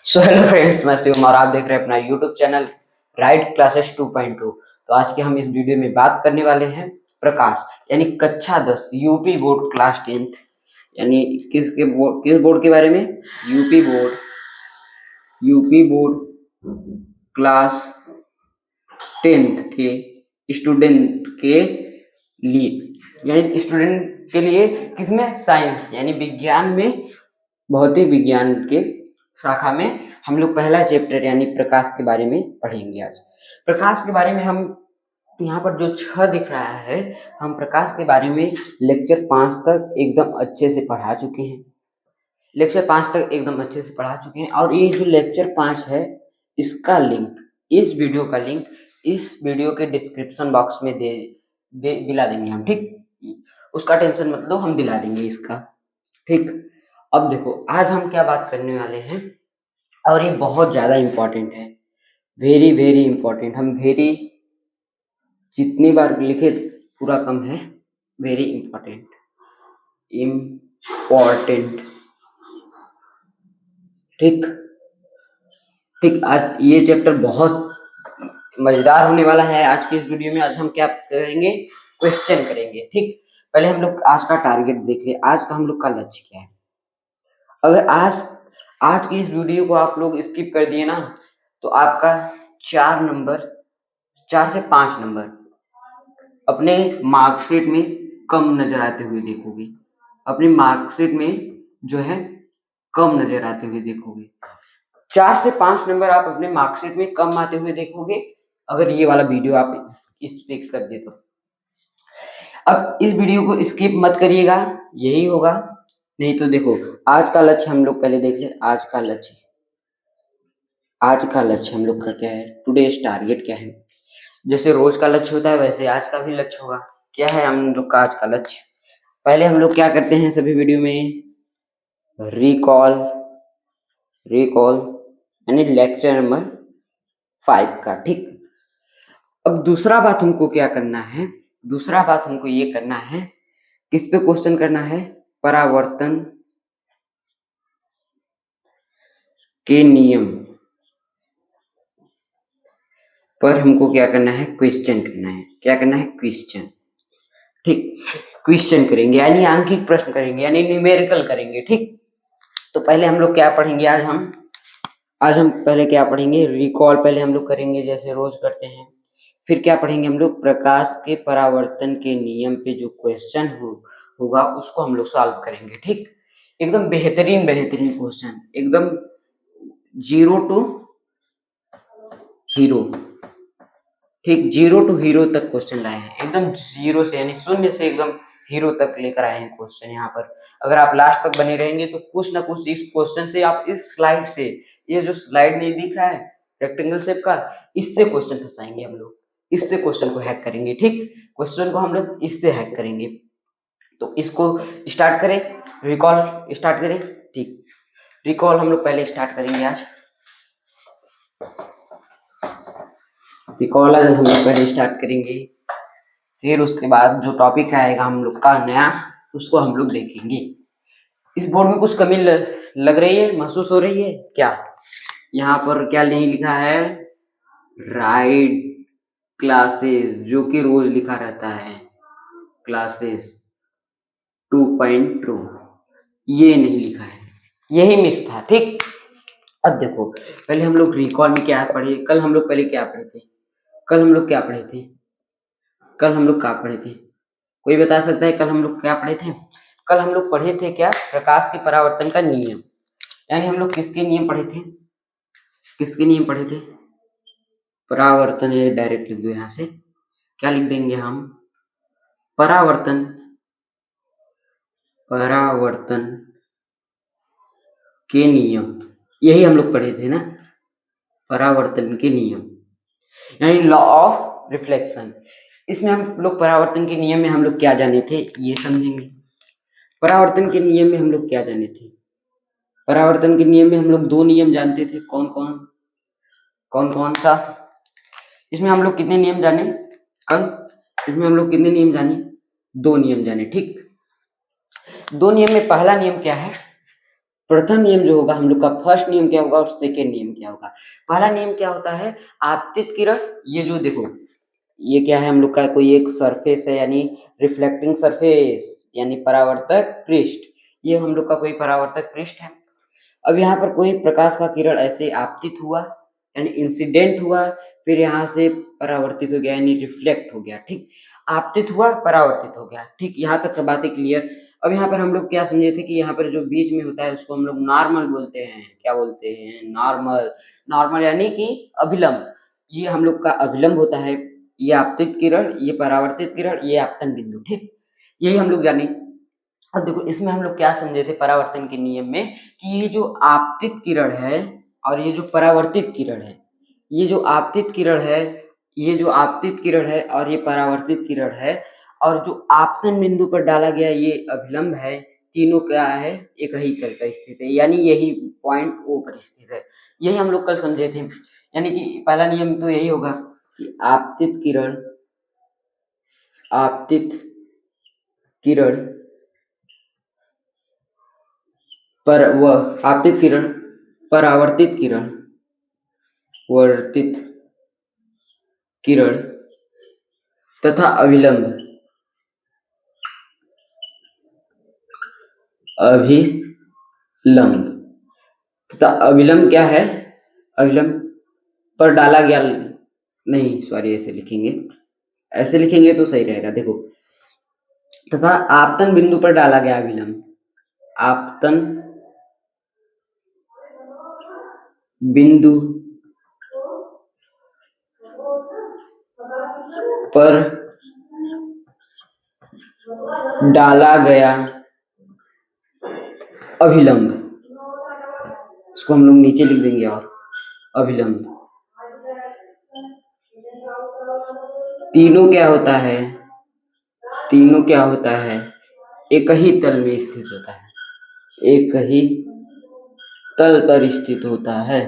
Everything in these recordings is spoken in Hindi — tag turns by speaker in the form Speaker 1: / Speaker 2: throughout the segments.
Speaker 1: सो हेलो फ्रेंड्स, मैं शिवम और आप देख रहे हैं अपना यूट्यूब चैनल राइट क्लासेस 2.2। तो आज के हम इस वीडियो में बात करने वाले हैं प्रकाश यानी कक्षा 10 यूपी बोर्ड क्लास 10th यानी किस बोर्ड के बारे में? यूपी बोर्ड क्लास 10th के स्टूडेंट के लिए, यानी स्टूडेंट के लिए किसमें? साइंस यानी विज्ञान में, भौतिक विज्ञान के शाखा में हम लोग पहला चैप्टर यानी प्रकाश के बारे में पढ़ेंगे। आज प्रकाश के बारे में हम यहाँ पर जो 6 दिख रहा है, हम प्रकाश के बारे में लेक्चर 5 तक एकदम अच्छे से पढ़ा चुके हैं। और ये जो लेक्चर 5 है, इसका लिंक, इस वीडियो के डिस्क्रिप्शन बॉक्स में दिला देंगे हम, ठीक। उसका टेंशन मत लो, हम दिला देंगे इसका, ठीक। अब देखो आज हम क्या बात करने वाले हैं, और ये बहुत ज्यादा इम्पोर्टेंट है, वेरी वेरी इम्पोर्टेंट। हम वेरी जितनी बार लिखे पूरा कम है, वेरी इम्पोर्टेंट ठीक ठीक। आज ये चैप्टर बहुत मजेदार होने वाला है। आज की इस वीडियो में आज हम क्या करेंगे? क्वेश्चन करेंगे, ठीक। पहले हम लोग आज का टारगेट देख ले, आज का हम लोग का लक्ष्य क्या है। अगर आज की इस वीडियो को आप लोग स्किप कर दिए ना, तो आपका 4 से 5 नंबर अपने मार्कशीट में कम नजर आते हुए देखोगे। 4 से 5 नंबर आप अपने मार्कशीट में कम आते हुए देखोगे, अगर ये वाला वीडियो आप स्किप कर दे तो। अब इस वीडियो को स्किप मत करिएगा, यही होगा। नहीं तो देखो, आज का लक्ष्य हम लोग पहले देख ले। आज का लक्ष्य हम लोग का क्या है? टुडेज टारगेट क्या है? जैसे रोज का लक्ष्य होता है, वैसे आज का भी लक्ष्य होगा। क्या है हम लोग का आज का लक्ष्य? पहले हम लोग क्या करते हैं सभी वीडियो में? रिकॉल यानी लेक्चर नंबर 5 का, ठीक। अब दूसरा बात हमको क्या करना है? दूसरा बात हमको ये करना है, किस पे क्वेश्चन करना है? परावर्तन के नियम पर हमको क्या करना है? क्वेश्चन करना है। क्या करना है? क्वेश्चन, ठीक। क्वेश्चन करेंगे यानी आंकिक प्रश्न करेंगे, यानी न्यूमेरिकल करेंगे, ठीक। तो पहले हम लोग क्या पढ़ेंगे? आज हम पहले क्या पढ़ेंगे? रिकॉल पहले हम लोग करेंगे, जैसे रोज करते हैं। फिर क्या पढ़ेंगे हम लोग? प्रकाश के परावर्तन के नियम पे जो क्वेश्चन होगा उसको हम लोग सॉल्व करेंगे, ठीक। एकदम बेहतरीन क्वेश्चन, एकदम 0 to हीरो, ठीक। 0 to हीरो तक क्वेश्चन लाए हैं, एकदम 0 से यानी शून्य से एकदम हीरो तक लेकर आए हैं क्वेश्चन यहाँ पर। अगर आप लास्ट तक बने रहेंगे तो कुछ ना कुछ इस क्वेश्चन से, आप इस स्लाइड से, ये जो स्लाइड नहीं दिख रहा है रेक्टेंगल शेप का, इससे क्वेश्चन फंसाएंगे हम लोग, इससे क्वेश्चन को हैक करेंगे, ठीक। क्वेश्चन को हम लोग इससे हैक करेंगे। तो इसको स्टार्ट करें, रिकॉल स्टार्ट करें, ठीक। रिकॉल हम लोग पहले स्टार्ट करेंगे आज। रिकॉल आज हम लोग पहले स्टार्ट करेंगे, फिर उसके बाद जो टॉपिक आएगा हम लोग का नया, उसको हम लोग देखेंगे। इस बोर्ड में कुछ कमी लग रही है, महसूस हो रही है क्या? यहाँ पर क्या नहीं लिखा है? राइट क्लासेस, जो कि रोज लिखा रहता है, क्लासेस 2.2, ये नहीं लिखा है, यही मिस था, ठीक। अब देखो, पहले हम लोग रिकॉल में क्या पढ़े? कल हम लोग क्या पढ़े थे? कल हम लोग क्या पढ़े थे? कोई बता सकता है कल हम लोग क्या पढ़े थे? कल हम लोग पढ़े थे क्या? प्रकाश के परावर्तन का नियम, यानी हम लोग किसके नियम पढ़े थे? परावर्तन, ये डायरेक्ट लिख दो यहाँ से। क्या लिख देंगे हम? परावर्तन के नियम, यही हम लोग पढ़े थे ना, परावर्तन के नियम, यानी लॉ ऑफ रिफ्लेक्शन। इसमें हम लोग परावर्तन के नियम में हम लोग क्या जाने थे, ये समझेंगे। परावर्तन के नियम में हम लोग क्या जाने थे? परावर्तन के नियम में हम लोग 2 नियम जानते थे। कौन कौन सा? इसमें हम लोग कितने नियम जाने कल? इसमें हम लोग कितने नियम जाने? 2 नियम जाने, ठीक। 2 नियम में पहला नियम क्या है? प्रथम नियम जो होगा हम लोग का, फर्स्ट नियम क्या होगा और सेकेंड नियम क्या होगा। पहला नियम क्या होता है, आपतित किरण, ये जो देखो ये क्या है हम लोग का, कोई एक सरफेस है यानी रिफ्लेक्टिंग सरफेस यानी परावर्तक पृष्ठ, ये हम लोग का कोई परावर्तक पृष्ठ है। अब यहाँ पर कोई प्रकाश का किरण ऐसे आपतित हुआ यानी इंसिडेंट हुआ, फिर यहाँ से परावर्तित हो गया यानी रिफ्लेक्ट हो गया, ठीक। आपतित हुआ, परावर्तित हो गया, ठीक। यहाँ तक बातें क्लियर। अब यहाँ पर हम लोग क्या समझे थे कि यहाँ पर जो बीच में होता है उसको हम लोग नॉर्मल बोलते हैं। क्या बोलते हैं, नॉर्मल। नॉर्मल यानी कि अभिलंब, ये हम लोग का अभिलंब होता है। ये आपतित किरण, ये परावर्तित किरण, ये आपतन बिंदु, ठीक। यही हम लोग जाने। अब देखो इसमें हम लोग क्या समझे थे परावर्तन के नियम में, कि ये जो आपतित किरण है और ये जो परावर्तित किरण है, ये जो आपतित किरण है, ये जो आपतित किरण है और ये परावर्तित किरण है, और जो आपतन बिंदु पर डाला गया ये अभिलंब है, तीनों क्या है, एक ही तल पर स्थित है, यानी यही पॉइंट ओ पर स्थित है। यही हम लोग कल समझे थे। यानी कि पहला नियम तो यही होगा कि आपतित किरण, आपतित किरण पर व आपतित किरण, परावर्तित किरण, वर्तित किरण तथा अभिलंब, अभिलंब तथा अभिलंब क्या है, अभिलंब पर डाला गया, नहीं सॉरी ऐसे लिखेंगे, ऐसे लिखेंगे तो सही रहेगा। देखो, तथा आपतन बिंदु पर डाला गया अभिलंब, आपतन बिंदु पर डाला गया अभिलंब, इसको हम लोग नीचे लिख देंगे, और अभिलंब तीनों क्या होता है, तीनों क्या होता है, एक ही तल में स्थित होता है, एक ही तल पर स्थित होता है,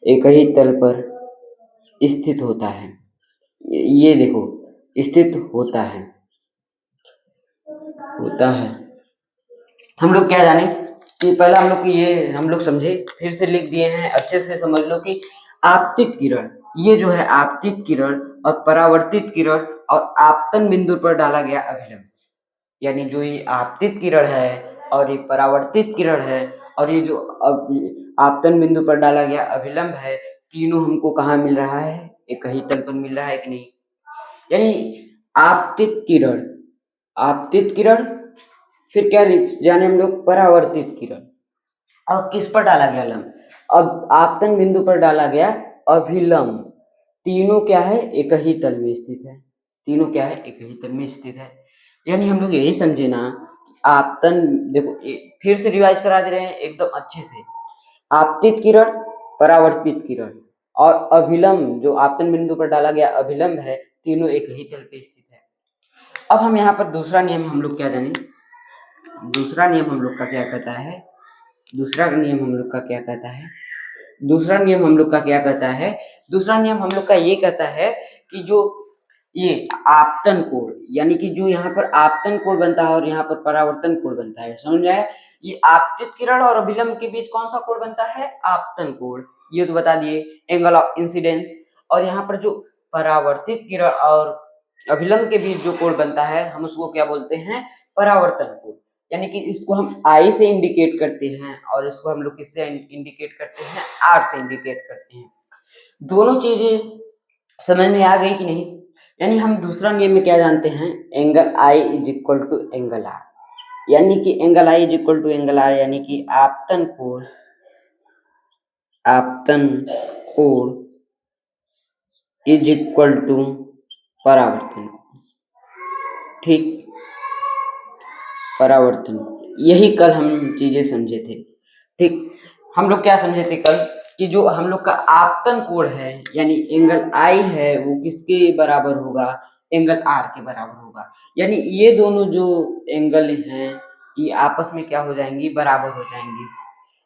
Speaker 1: एक ही तल पर स्थित होता है। ये देखो, स्थित होता है, होता है। हम लोग क्या जाने कि पहला हम लोग ये हम लोग समझे, फिर से लिख दिए हैं, अच्छे से समझ लो कि आपतित किरण, ये जो है आपतित किरण और परावर्तित किरण और आपतन बिंदु पर डाला गया अभिलंब, यानी जो ये आपतित किरण है और ये परावर्तित किरण है और ये जो आपतन बिंदु पर डाला गया अभिलंब है, तीनों हमको कहाँ मिल रहा है, एक ही तल पर मिल रहा है कि नहीं। यानी आपतित किरण, आपतित किरण, फिर क्या जाने हम लोग, परावर्तित किरण, और किस पर डाला गया लंब, अब आपतन बिंदु पर डाला गया अभिलंब, तीनों क्या है, एक ही तल में स्थित है, तीनों क्या है, एक ही तल में स्थित है। यानी हम लोग यही समझे ना, आपतन, देखो फिर से रिवाइज करा दे रहे हैं एकदम अच्छे से, आपतित किरण, परावर्तित किरण और अभिलंब, जो आपतन बिंदु पर डाला गया अभिलंब है, तीनों एक ही तल पे स्थित है। अब हम यहाँ पर दूसरा नियम हम लोग क्या जाने, दूसरा नियम हम लोग का क्या कहता है, दूसरा नियम हम लोग का क्या कहता है, दूसरा नियम हम लोग का क्या कहता है, दूसरा नियम हम लोग का ये कहता है कि जो ये आपतन कोण, यानी कि जो यहाँ पर आपतन कोण बनता है और यहाँ पर परावर्तन कोण बनता है, समझ में आया। ये आपतित किरण और अभिलंब के बीच कौन सा कोण बनता है, आपतन कोण, ये तो बता दिए, एंगल ऑफ इंसिडेंस। और यहाँ पर जो परावर्तित किरण और अभिलंब के बीच जो कोण बनता है, हम उसको क्या बोलते हैं, परावर्तन कोण। यानी कि इसको हम आई से इंडिकेट करते हैं और इसको हम लोग किससे इंडिकेट करते हैं, आर से इंडिकेट करते हैं। दोनों चीजें समझ में आ गई कि नहीं। यानी हम दूसरा नियम में क्या जानते हैं, angle I is equal to angle R, यानी कि angle I is equal to angle R, यानी कि आपतन कोण, आपतन कोण इज इक्वल टू परावर्तन, ठीक, परावर्तन। यही कल हम चीजें समझे थे, ठीक। हम लोग क्या समझे थे कल, कि जो हम लोग का आपतन कोण है यानी एंगल आई है, वो किसके बराबर होगा, एंगल आर के बराबर होगा। यानी ये दोनों जो एंगल हैं ये आपस में क्या हो जाएंगी, बराबर हो जाएंगी।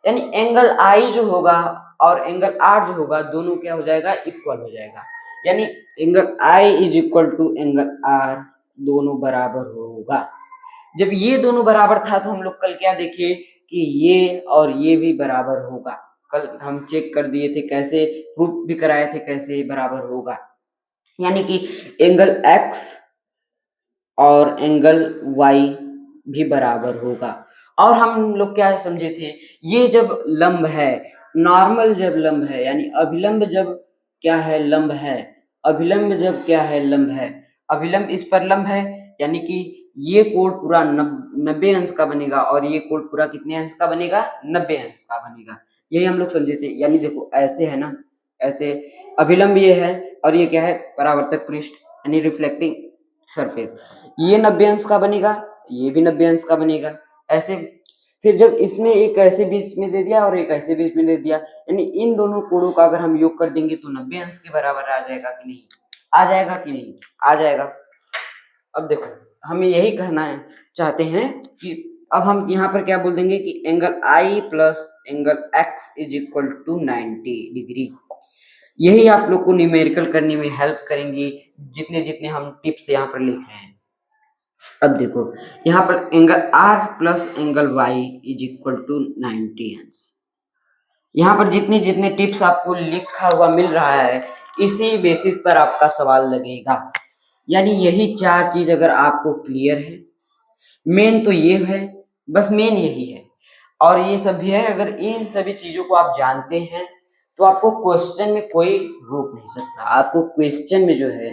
Speaker 1: यानी एंगल आई जो होगा और एंगल आर जो होगा, दोनों क्या हो जाएगा, इक्वल हो जाएगा। यानी angle I is equal to angle R, दोनों बराबर होगा। जब ये दोनों बराबर था तो हम लोग कल क्या देखे कि ये और ये भी बराबर होगा। कल हम चेक कर दिए थे, कैसे प्रूफ भी कराए थे कैसे बराबर होगा, यानी कि एंगल x और एंगल y भी बराबर होगा। और हम लोग क्या समझे थे, ये जब लंब है, नॉर्मल जब लंब है, यानी अभिलंब जब क्या है, लंब है, अभिलंब जब क्या है, लंब है, अभिलंब इस पर लंब है, यानी कि ये कोण पूरा 90 अंश का बनेगा और ये कोण पूरा कितने अंश का बनेगा, 90 अंश का बनेगा। यही हम लोग समझे थे। यानी देखो ऐसे है ना, ऐसे अभिलंब ये है और ये क्या है, परावर्तक पृष्ठ यानी रिफ्लेक्टिंग सरफेस, ये 90 अंश का बनेगा, ये भी 90 अंश का बनेगा, ऐसे। फिर जब इसमें एक ऐसे बीच में दे दिया और एक ऐसे बीच में दे दिया, यानी इन दोनों कोणों का अगर हम योग कर देंगे तो 90 अंश के बराबर आ जाएगा कि नहीं, आ जाएगा कि नहीं, आ जाएगा। अब देखो हमें यही कहना है, चाहते हैं कि अब हम यहाँ पर क्या बोल देंगे कि angle I plus angle X is equal to 90 degree. यही आप लोग को न्यूमेरिकल करने में हेल्प करेंगी, जितने जितने हम टिप्स यहाँ पर लिख रहे हैं। अब देखो यहाँ पर angle R plus angle Y is equal to 90 अंश। यहाँ पर जितने जितने टिप्स आपको लिखा हुआ मिल रहा है, इसी बेसिस पर आपका सवाल लगेगा। यानी यही चार चीज अगर आपको क्लियर है, मेन तो ये है, बस मेन यही है, और ये सब भी है, अगर इन सभी चीजों को आप जानते हैं तो आपको क्वेश्चन में कोई रोक नहीं सकता। आपको क्वेश्चन में जो है,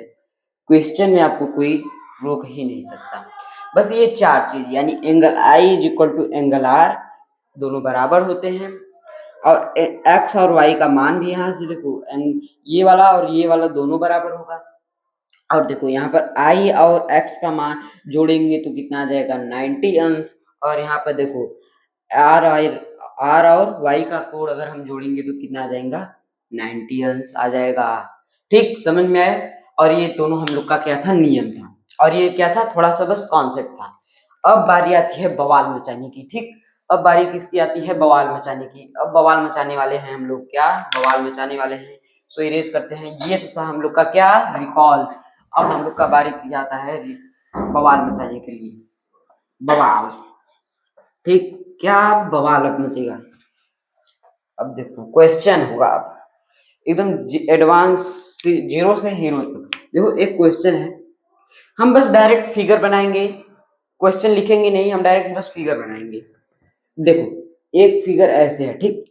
Speaker 1: क्वेश्चन में आपको कोई रोक ही नहीं सकता। बस ये चार चीज, यानी angle I is equal to angle R, दोनों बराबर होते हैं, और एक्स और वाई का मान भी यहाँ से देखो, ये वाला और ये वाला दोनों बराबर होगा। और देखो यहाँ पर आई और एक्स का मान जोड़ेंगे तो कितना आ जाएगा, 90 अंश। और यहाँ पर देखो आर और वाई का कोण अगर हम जोड़ेंगे तो कितना आ जाएगा, 90 अंश आ जाएगा। ठीक, समझ में आया। और ये दोनों हम लोग का क्या था, नियम था, और ये क्या था, थोड़ा सा बस कॉन्सेप्ट था। अब बारी आती है बवाल मचाने की। ठीक, अब बारी किसकी आती है, बवाल मचाने की। अब बवाल मचाने वाले हैं हम लोग, क्या बवाल मचाने वाले हैं। सो इरेज करते हैं, ये तो था हम लोग का क्या, रिकॉल। अब हम लोग का बारी आता है बवाल मचाने के लिए, बवाल। ठीक, क्या बवाल अब मचेगा। अब देखो क्वेश्चन होगा, अब एकदम एडवांस, जीरो से हीरो तक। देखो एक क्वेश्चन है, हम बस डायरेक्ट फिगर बनाएंगे, क्वेश्चन लिखेंगे नहीं, हम डायरेक्ट बस फिगर बनाएंगे। देखो एक फिगर ऐसे है, ठीक,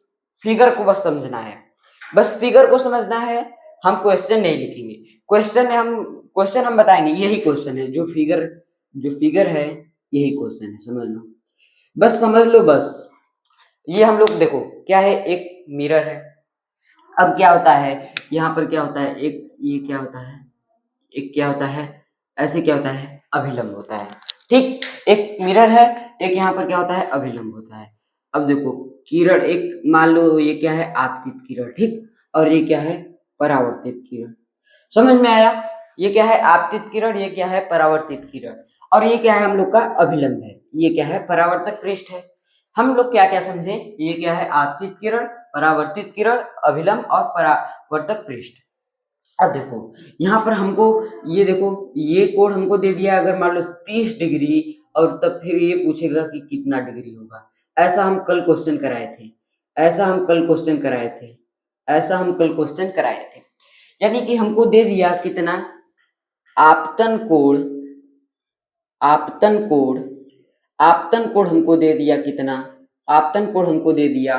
Speaker 1: फिगर को बस समझना है, बस फिगर को समझना है, हम क्वेश्चन नहीं लिखेंगे। क्वेश्चन हम बताएंगे, यही क्वेश्चन है, जो फिगर है यही क्वेश्चन है, समझ लो, बस समझ लो बस। ये हम लोग देखो क्या है, एक मिरर है। अब क्या होता है, यहाँ पर क्या होता है, एक ये क्या होता है, एक क्या होता है, ऐसे क्या होता है, अभिलंब होता है। ठीक, एक मिरर है, एक यहाँ पर क्या होता है, अभिलंब होता है। अब देखो किरण, एक मान लो ये क्या है, आपतित किरण, ठीक, और ये क्या है, परावर्तित किरण। समझ में आया, ये क्या है, आपतित किरण, ये क्या है, परावर्तित किरण, और ये क्या है, हम लोग का अभिलंब है, ये क्या है, परावर्तक पृष्ठ है। हम लोग क्या क्या समझे, ये क्या है, आपतित किरण, परावर्तित किरण, अभिलंब और परावर्तक पृष्ठ। अब देखो यहाँ पर हमको ये देखो, ये कोण हमको दे दिया अगर मान लो 30 डिग्री, और तब फिर ये पूछेगा कि कितना डिग्री होगा। ऐसा हम कल क्वेश्चन कराए थे, ऐसा हम कल क्वेश्चन कराए थे, ऐसा हम कल क्वेश्चन कराए थे। यानी कि हमको दे दिया कितना, आपतन कोण, आपतन कोण, आपतन कोण हमको दे दिया कितना, आपतन कोण हमको दे दिया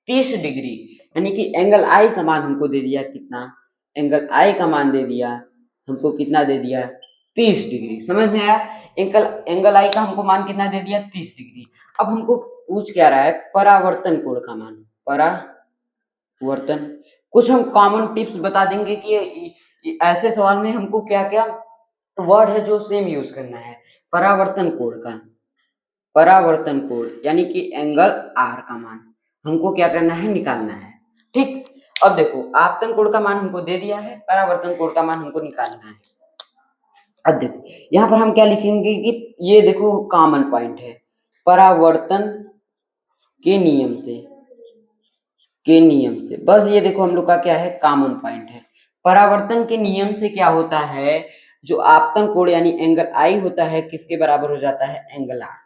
Speaker 1: 30 डिग्री, यानी कि एंगल आई का मान हमको दे दिया कितना, एंगल आई का मान दे दिया हमको, कितना दे दिया, 30 डिग्री। समझ में आया, एंगल आई का हमको मान कितना दे दिया, 30 डिग्री। अब हमको पूछ क्या रहा है, परावर्तन कोण का मान, परावर्तन। कुछ हम कॉमन टिप्स बता देंगे कि ऐसे सवाल में हमको क्या क्या वर्ड है जो सेम यूज करना है। परावर्तन कोण का, परावर्तन कोण यानी कि एंगल आर का मान हमको क्या करना है, निकालना है। ठीक, अब देखो आपतन कोण का मान हमको दे दिया है, परावर्तन कोण का मान हमको निकालना है। अब देखो यहाँ पर हम क्या लिखेंगे कि ये देखो कॉमन पॉइंट है, परावर्तन के नियम से, के नियम से, बस ये देखो हम लोग का क्या है, कॉमन पॉइंट है। परावर्तन के नियम से क्या होता है, जो आपतन कोण यानी एंगल आई होता है किसके बराबर हो जाता है, एंगल आर।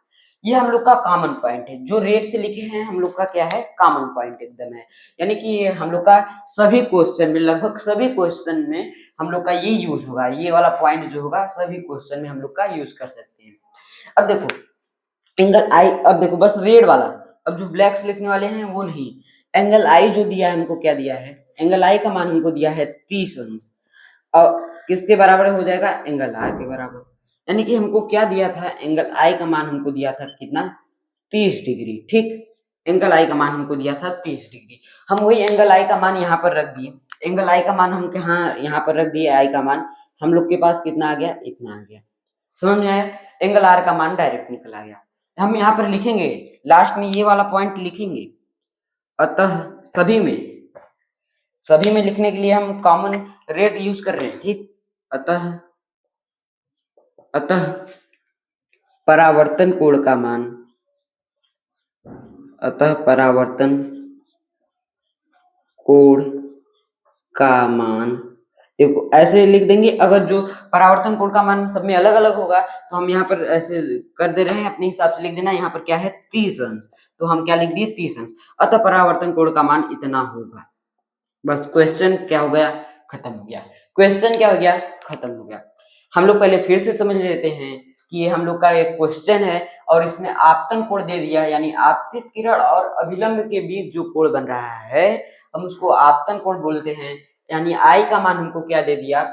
Speaker 1: ये हम लोग का कॉमन पॉइंट है, जो रेड से लिखे हैं हम लोग का क्या है, कॉमन पॉइंट एकदम है। यानी कि हम लोग का सभी क्वेश्चन में, लगभग सभी क्वेश्चन में हम लोग का ये यूज होगा, ये वाला पॉइंट जो होगा सभी क्वेश्चन में हम लोग का यूज कर सकते हैं। अब देखो एंगल आई, अब देखो बस रेड वाला, अब जो ब्लैक से लिखने वाले हैं वो नहीं, एंगल आई जो दिया है हमको, क्या दिया है, एंगल आई का मान हमको दिया है 30 अंश, और किसके बराबर हो जाएगा, एंगल आर के बराबर। यानी कि हमको क्या दिया था, एंगल आई का मान हमको दिया था कितना, 30 डिग्री। ठीक, एंगल आई का मान हमको दिया था 30 डिग्री। हम वही एंगल आई का मान यहाँ पर रख दिए, एंगल आई का मान हम यहाँ पर रख दिए, आई का मान हम लोग के पास कितना आ गया, इतना आ गया। समझ में आया, एंगल आर का मान डायरेक्ट निकल आ गया। हम यहाँ पर लिखेंगे लास्ट में ये वाला पॉइंट लिखेंगे, अतः सभी में लिखने के लिए हम कॉमन रेड यूज कर रहे हैं। ठीक, अतः परावर्तन कोण का मान, अतः परावर्तन कोण का मान, देखो ऐसे लिख देंगे। अगर जो परावर्तन कोण का मान सब में अलग अलग होगा तो हम यहाँ पर ऐसे कर दे रहे हैं, अपने हिसाब से लिख देना। यहाँ पर क्या है, 30 अंश, तो हम क्या लिख दिए, 30 अंश। अतः परावर्तन कोण का मान इतना होगा। बस क्वेश्चन क्या हो गया, खत्म हो गया। क्वेश्चन क्या हो गया, खत्म हो गया। हम लोग पहले फिर से समझ लेते हैं कि ये हम लोग का एक क्वेश्चन है और इसमें आपतन कोण दे दिया है, यानी आपतित किरण और अभिलंब के बीच जो कोण बन रहा है हम उसको आपतन कोण बोलते हैं। यानी आई का मान हमको क्या दे दिया,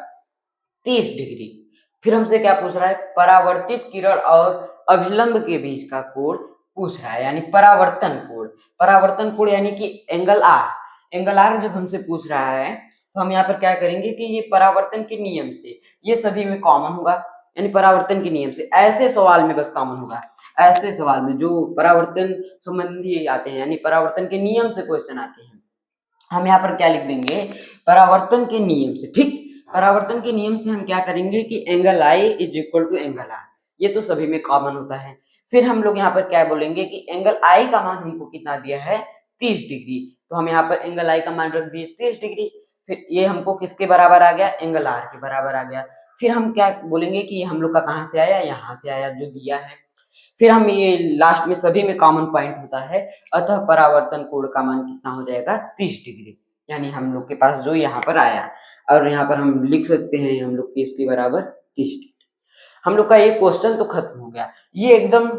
Speaker 1: 30 डिग्री। फिर हमसे क्या पूछ रहा है, परावर्तित किरण और अभिलंब के बीच का कोण पूछ रहा है, यानी परावर्तन कोण। परावर्तन कोण यानी कि एंगल आर, एंगल आर जब हमसे पूछ रहा है तो हम यहाँ पर क्या करेंगे कि ये परावर्तन के नियम से, ये सभी में कॉमन होगा, यानी परावर्तन के नियम से। ऐसे सवाल में बस कॉमन होगा, ऐसे सवाल में जो परावर्तन संबंधी आते हैं, यानी परावर्तन के नियम से क्वेश्चन आते हैं, हम यहाँ पर क्या लिख देंगे, परावर्तन के नियम से। ठीक, परावर्तन के नियम से हम क्या करेंगे कि angle I is equal to angle R, ये तो सभी में कॉमन होता है। फिर हम लोग यहाँ पर क्या बोलेंगे कि एंगल आई का मान हमको कितना दिया है, 30 डिग्री, तो हम यहाँ पर एंगल आई का मान रख दिए 30 डिग्री। फिर ये हमको किसके बराबर आ गया, एंगल आर के बराबर आ गया। फिर हम क्या बोलेंगे कि ये हम लोग का कहाँ से आया, यहाँ से आया जो दिया है। फिर हम ये लास्ट में सभी में कॉमन पॉइंट होता है, अतः परावर्तन कोण का मान कितना हो जाएगा, 30 डिग्री, यानी हम लोग के पास जो यहाँ पर आया। और यहाँ पर हम लिख सकते हैं हम लोग इसके बराबर 30 डिग्री। हम लोग का ये क्वेश्चन तो खत्म हो गया। ये एकदम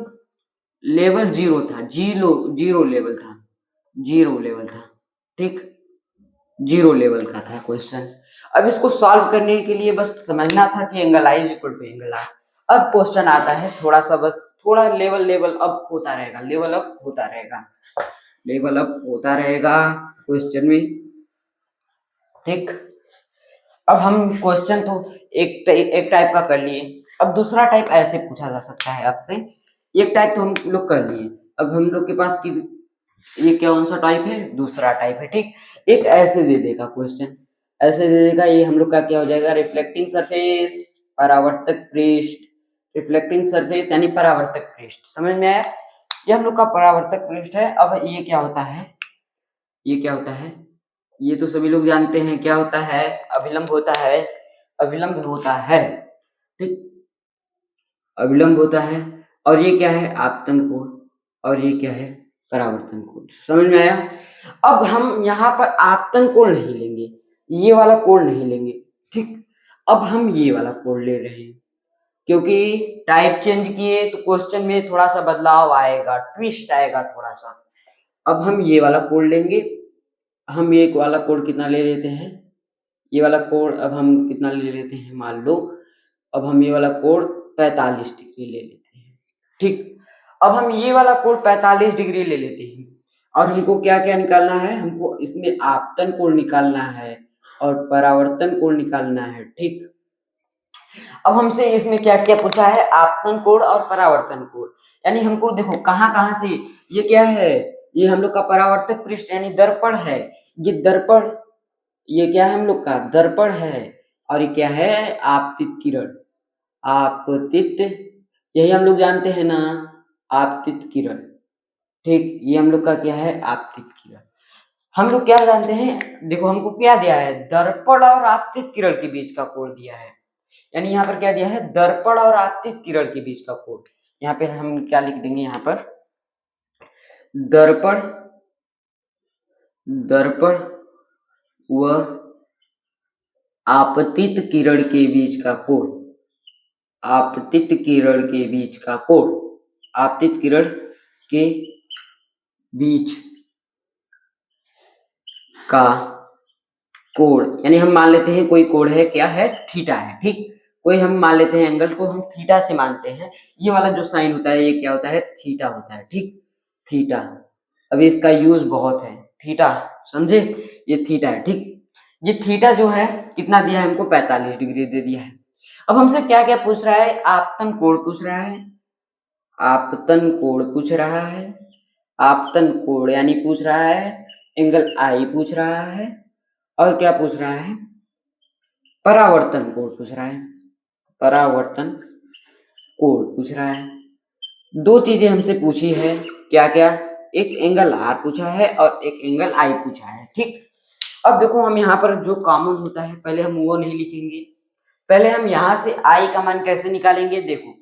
Speaker 1: लेवल जीरो था, जीरो लेवल था, जीरो लेवल था। ठीक, जीरो लेवल का था क्वेश्चन। अब इसको सॉल्व करने के लिए बस समझना था कि angle I is equal to angle R. अब क्वेश्चन आता है थोड़ा सा, बस थोड़ा लेवल अप होता रहेगा, लेवल अप होता रहेगा, लेवल अप होता रहेगा क्वेश्चन में। ठीक, अब हम क्वेश्चन तो एक टाइप का कर लिए, अब दूसरा टाइप ऐसे पूछा जा सकता है आपसे। एक टाइप तो हम लोग कर लिए, अब हम लोग के पास की ये कौन सा टाइप है, दूसरा टाइप है। ठीक, एक ऐसे दे देगा क्वेश्चन, ऐसे दे देगा, ये हम लोग का क्या हो जाएगा, रिफ्लेक्टिंग सरफेस, परावर्तक पृष्ठ, रिफ्लेक्टिंग सरफेस यानी परावर्तक पृष्ठ। समझ में आया, ये हम लोग का परावर्तक पृष्ठ है। अब ये क्या होता है, ये क्या होता है, ये तो सभी लोग जानते हैं क्या होता है, अभिलंब होता है, अभिलंब होता है। ठीक, अभिलंब होता है। और ये क्या है, आपतन कोण, और ये क्या है, परावर्तन कोण। समझ में आया। अब हम यहाँ पर आपतन कोण नहीं लेंगे, ये वाला कोण नहीं लेंगे। ठीक, अब हम ये वाला कोण ले रहे हैं, क्योंकि टाइप चेंज किए तो क्वेश्चन में थोड़ा सा बदलाव आएगा, ट्विस्ट आएगा थोड़ा सा। अब हम ये वाला कोण लेंगे, हम ये वाला कोण कितना ले लेते हैं, ये वाला कोण अब हम कितना ले लेते हैं, मान लो अब हम ये वाला कोण 45 डिग्री ले लेते हैं। ठीक, अब हम ये वाला कोण 45 डिग्री ले लेते हैं, और हमको क्या क्या निकालना है, हमको इसमें आपतन कोण निकालना है और परावर्तन कोण निकालना है। ठीक, अब हमसे इसमें क्या क्या पूछा है, आपतन कोण और परावर्तन कोण, यानी हमको देखो कहाँ कहाँ से, ये क्या है, ये हम लोग का परावर्तक पृष्ठ यानी दर्पण है, ये दर्पण, ये क्या है हम लोग का दर्पण है, और ये क्या है, आपतित किरण, आपतित, यही हम लोग जानते हैं ना, आपतित किरण। ठीक, ये हम लोग का क्या है, आपतित किरण। हम लोग क्या जानते हैं, देखो हमको क्या दिया है, दर्पण और आपतित किरण के बीच का कोण दिया है, यानी यहाँ पर क्या दिया है, दर्पण और आपतित किरण के बीच का कोण। यहाँ पे हम क्या लिख देंगे, यहाँ पर दर्पण दर्पण व आपतित किरण के बीच का कोण, आपतित किरण के बीच का कोण, आपतित किरण के बीच का कोण, यानी हम मान लेते हैं कोई कोण है, क्या है, थीटा है, ठीक। कोई हम मान लेते हैं एंगल को हम थीटा से मानते हैं, ये वाला जो साइन होता है ये क्या होता है, थीटा होता है, ठीक, थीटा। अभी इसका यूज बहुत है, थीटा, समझे, ये थीटा है, ठीक। ये थीटा जो है कितना दिया है हमको, 45 डिग्री दे दिया है। अब हमसे क्या क्या पूछ रहा है, आपतन कोण पूछ रहा है, आपतन कोण पूछ रहा है, आपतन कोण यानी पूछ रहा है एंगल आई पूछ रहा है, और क्या पूछ रहा है, परावर्तन कोण पूछ रहा है, परावर्तन कोण पूछ रहा है। दो चीजें हमसे पूछी है, क्या क्या, एक एंगल आर पूछा है और एक एंगल आई पूछा है, ठीक। अब देखो हम यहाँ पर जो कॉमन होता है पहले हम वो नहीं लिखेंगे, पहले हम यहाँ से आई का मान कैसे निकालेंगे, देखो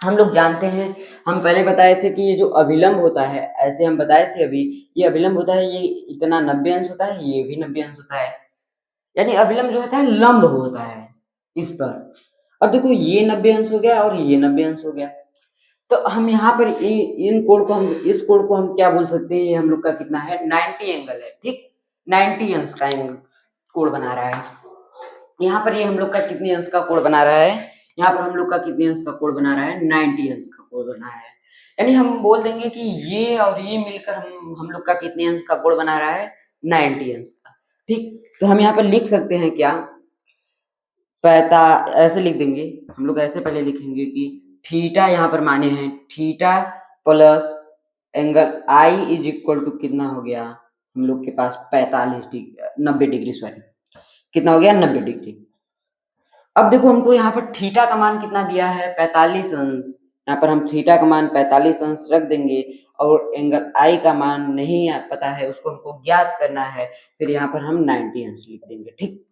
Speaker 1: हम लोग जानते हैं, हम पहले बताए थे कि ये जो अभिलंब होता है, ऐसे हम बताए थे अभी, ये अभिलंब होता है, ये इतना 90 अंश होता है, ये भी 90 अंश होता है, यानी अभिलंब जो होता है लंब होता है इस पर। अब देखो ये 90 अंश हो गया और ये 90 अंश हो गया, तो हम यहाँ पर इन कोण को, हम इस कोण को हम क्या बोल सकते हैं, ये हम लोग का कितना है, 90 एंगल है, ठीक, 90 अंश का एंगल कोण बना रहा है। यहाँ पर ये हम लोग का कितने अंश का कोण बना रहा है, यहाँ पर हम लोग का कितने अंश का कोण बना रहा है, 90 अंश का कोण बना रहा है। यानी हम बोल देंगे कि ये और ये मिलकर हम लोग का कितने अंश का कोण बना रहा है, 90 अंश का, ठीक। तो हम यहाँ पर लिख सकते हैं क्या, ऐसे लिख देंगे हम लोग, ऐसे पहले लिखेंगे कि थीटा यहाँ पर माने हैं, theta plus angle I is equal to कितना हो गया हम लोग के पास, 45 डिग्री, 90 डिग्री, सॉरी, कितना हो गया, 90 डिग्री। अब देखो हमको यहाँ पर थीटा का मान कितना दिया है, 45 अंश, यहाँ पर हम थीटा का मान 45 अंश रख देंगे, और एंगल आई का मान नहीं पता है, उसको हमको ज्ञात करना है, फिर यहाँ पर हम 90 अंश लिख देंगे, ठीक।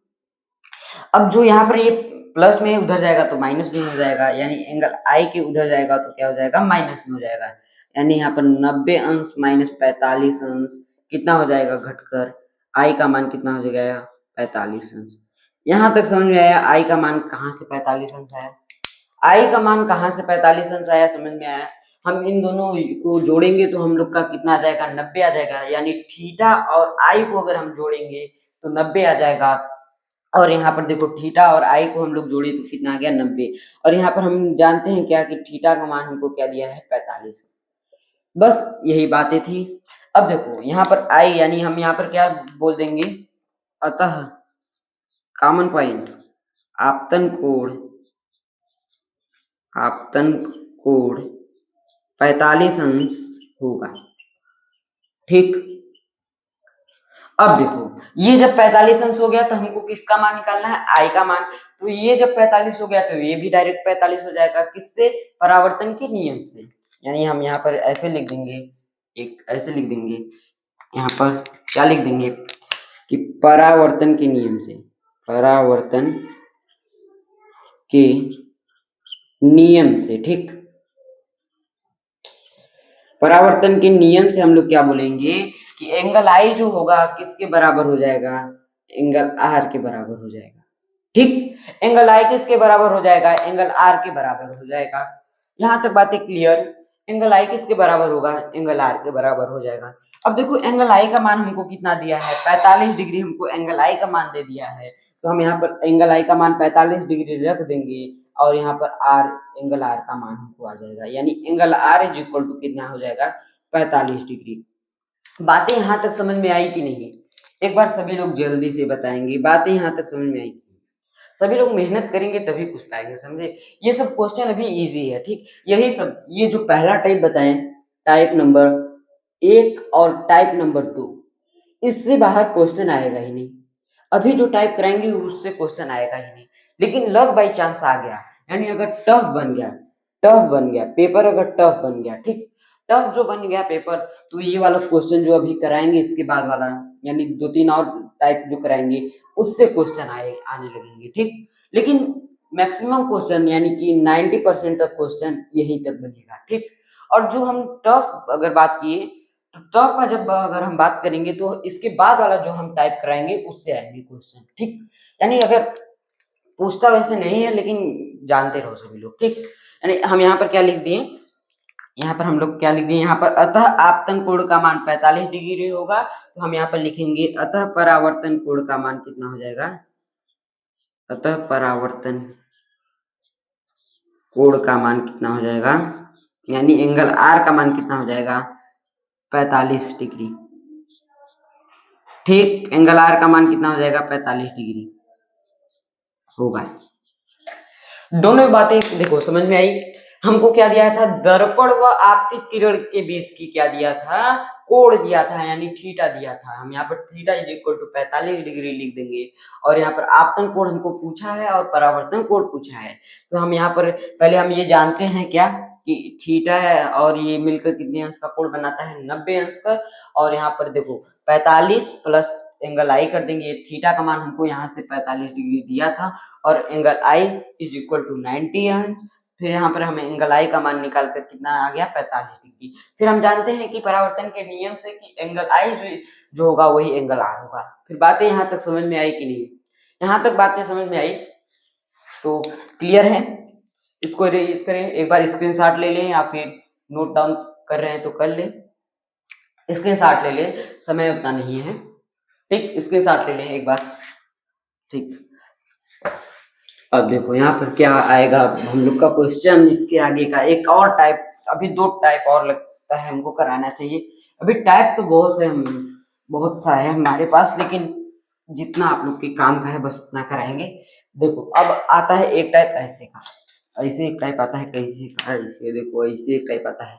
Speaker 1: अब जो यहाँ पर ये प्लस में उधर जाएगा तो माइनस में हो जाएगा, यानी एंगल आई के उधर जाएगा तो क्या हो जाएगा, माइनस में हो जाएगा, यानी यहाँ पर 90 अंश माइनस 45 अंश कितना हो जाएगा घटकर, आई का मान कितना हो जाएगा, 45 अंश। यहाँ तक समझ में आया आई का मान कहाँ से 45 अंश आया, आई का मान कहाँ से 45 अंश आया, समझ में आया। हम इन दोनों को जोड़ेंगे तो हम लोग का कितना आ जाएगा, 90 आ जाएगा, यानी थीटा और आई को अगर हम जोड़ेंगे तो 90 आ जाएगा, और यहाँ पर देखो थीटा और आई को हम लोग जोड़े तो कितना आ गया, 90, और यहाँ पर हम जानते हैं क्या कि थीटा का मान हमको क्या दिया है, 45। बस यही बातें थी। अब देखो यहाँ पर आई, यानी हम यहाँ पर क्या बोल देंगे, अतः कॉमन पॉइंट, आपतन कोण, आपतन कोण 45 अंश होगा, ठीक। अब देखो ये जब 45 अंश हो गया तो हमको किसका मान निकालना है, आई का मान, तो ये जब 45 हो गया तो ये भी डायरेक्ट 45 हो जाएगा, किससे, परावर्तन के नियम से। यानी हम यहाँ पर ऐसे लिख देंगे, एक ऐसे लिख देंगे, यहाँ पर क्या लिख देंगे कि परावर्तन के नियम से, परावर्तन के नियम से, ठीक। परावर्तन के नियम से हम लोग क्या बोलेंगे कि एंगल आई जो होगा किसके बराबर हो जाएगा, एंगल आर के बराबर हो जाएगा, ठीक। एंगल आई किसके बराबर हो जाएगा, एंगल आर के बराबर हो जाएगा। यहां तक बातें क्लियर। एंगल आई किसके बराबर होगा, एंगल आर के बराबर हो जाएगा। अब देखो एंगल आई का मान हमको कितना दिया है, 45 डिग्री हमको एंगल आई का मान दे दिया है, तो हम यहाँ पर एंगल आई का मान 45 डिग्री रख देंगे, और यहाँ पर आर, एंगल आर का मान हमको आ जाएगा, यानी angle R is equal to कितना हो जाएगा, 45 डिग्री। बातें यहाँ तक समझ में आई कि नहीं, एक बार सभी लोग जल्दी से बताएंगे, बातें यहाँ तक समझ में आई, सभी लोग मेहनत करेंगे तभी कुछ पाएंगे, समझे। ये सब क्वेश्चन अभी इजी है, ठीक। यही सब, ये जो पहला टाइप बताएं, टाइप नंबर 1 और टाइप नंबर 2, इससे बाहर क्वेश्चन आएगा ही नहीं। अभी जो टाइप कराएंगे उससे क्वेश्चन आएगा ही नहीं, लेकिन लक बाई चांस आ गया, यानी अगर टफ बन गया, टफ बन गया पेपर, अगर टफ बन गया, ठीक, टफ जो बन गया पेपर, तो ये वाला क्वेश्चन जो अभी कराएंगे इसके बाद वाला, यानी 2-3 और टाइप जो कराएंगे उससे क्वेश्चन आने लगेंगे, ठीक। लेकिन मैक्सिमम क्वेश्चन यानी कि 90% तक क्वेश्चन यहीं तक बनेगा, ठीक। और जो हम टफ अगर बात किए तो टफ का जब अगर हम बात करेंगे तो इसके बाद वाला जो हम टाइप कराएंगे उससे आएंगे क्वेश्चन, ठीक। यानी अगर पूछता वैसे नहीं है लेकिन जानते रहो सभी लोग, ठीक। यानी हम यहाँ पर क्या लिख दिए, यहाँ पर हम लोग क्या लिख दिए, यहाँ पर अतः आपतन कोण का मान 45 डिग्री होगा, तो हम यहाँ पर लिखेंगे अतः परावर्तन कोण का मान कितना हो जाएगा, अतः परावर्तन कोण का मान कितना हो जाएगा, यानी एंगल आर का मान कितना हो जाएगा 45 डिग्री, ठीक। एंगल आर का मान कितना हो जाएगा 45 डिग्री होगा। दोनों बातें देखो समझ में आई। हमको क्या दिया था, दर्पण व आपतित किरण के बीच की क्या दिया था, कोण दिया था, यानी थीटा दिया था। हम यहाँ पर theta is equal to 45 degree लिख देंगे, और यहाँ पर आपतन कोण हमको पूछा है और परावर्तन कोण पूछा है, तो हम यहाँ पर पहले हम ये जानते हैं क्या कि थीटा है और ये मिलकर कितने अंश का कोण बनाता है 90 अंश का। और यहाँ पर देखो 45 प्लस एंगल आई कर देंगे, थीटा का मान हमको यहाँ से 45 डिग्री दिया था, और angle I is equal to 90 अंश। फिर यहाँ पर हमें एंगल आई का मान निकाल कर कितना आ गया 45 डिग्री। फिर हम जानते हैं कि परावर्तन के नियम से कि एंगल आई जो होगा वही एंगल आर होगा। फिर बातें यहाँ तक समझ में आई कि नहीं, यहाँ तक बातें समझ में आई तो क्लियर है। इसको रेज करें, एक बार स्क्रीनशॉट ले लें या फिर नोट डाउन कर रहे हैं तो कर लें, स्क्रीनशॉट ले लें, समय उतना नहीं है, ठीक। स्क्रीनशॉट ले लें एक बार, ठीक। अब देखो यहाँ पर क्या आएगा हम लोग का क्वेश्चन, इसके आगे का एक और टाइप, अभी 2 टाइप और लगता है हमको कराना चाहिए। अभी टाइप तो बहुत सा है हमारे पास, लेकिन जितना आप लोग के काम का है बस उतना कराएंगे। देखो अब आता है एक टाइप ऐसे का, ऐसे एक टाइप आता है, कैसे का, ऐसे देखो ऐसे एक टाइप आता है,